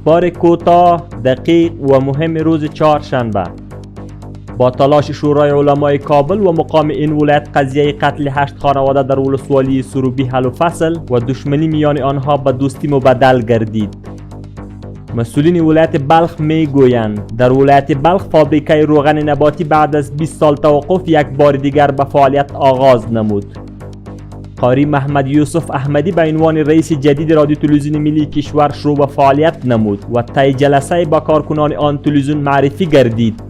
اخبار کوتاه، دقیق و مهم روز چهارشنبه. با تلاش شورای علمای کابل و مقام این ولایت قضیه قتل 8 خانواده در ولسوالی سروبی حل و فصل و دشمنی میان آنها به دوستی مبدل گردید. مسئولین ولایت بلخ می گویند در ولایت بلخ فابریکه روغن نباتی بعد از 20 سال توقف یک بار دیگر به فعالیت آغاز نمود. قاری محمد یوسف احمدی به عنوان رئیس جدید رادیو تلویزیون ملی کشور شروع به فعالیت نمود و طی جلسه با کارکنان آن تلویزیون معرفی گردید.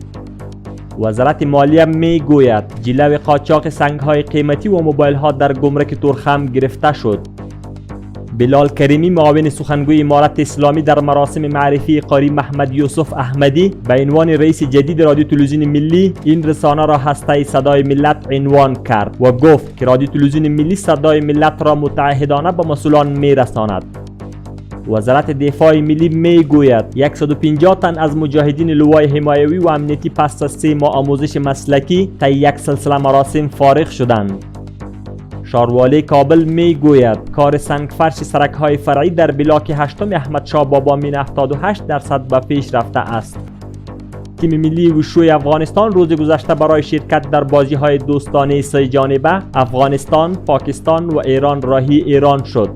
وزارت مالیه می گوید جلو قاچاق سنگ‌های قیمتی و موبایل‌ها در گمرک تورخم گرفته شد. بلال کریمی معاون سخنگوی امارت اسلامی در مراسم معرفی قاری محمد یوسف احمدی به عنوان رئیس جدید رادیو تلویزیون ملی این رسانه را هسته صدای ملت عنوان کرد و گفت که رادیو تلویزیون ملی صدای ملت را متعهدانه به مسئولان میرساند. وزارت دفاع ملی می گوید 150 تن از مجاهدین لوای حمایوی و امنیتی پس از 3 ماه آموزش مسلکی طی یک سلسله مراسم فارغ شدند. شاروالی کابل می گوید کار سنگفرش سرک‌های فرعی در بلاک 8 احمد شاه بابا مین 78% به پیش رفته است. تیم ملی وشوی افغانستان روز گذشته برای شرکت در بازی‌های دوستانه 3 جانبه افغانستان، پاکستان و ایران راهی ایران شد.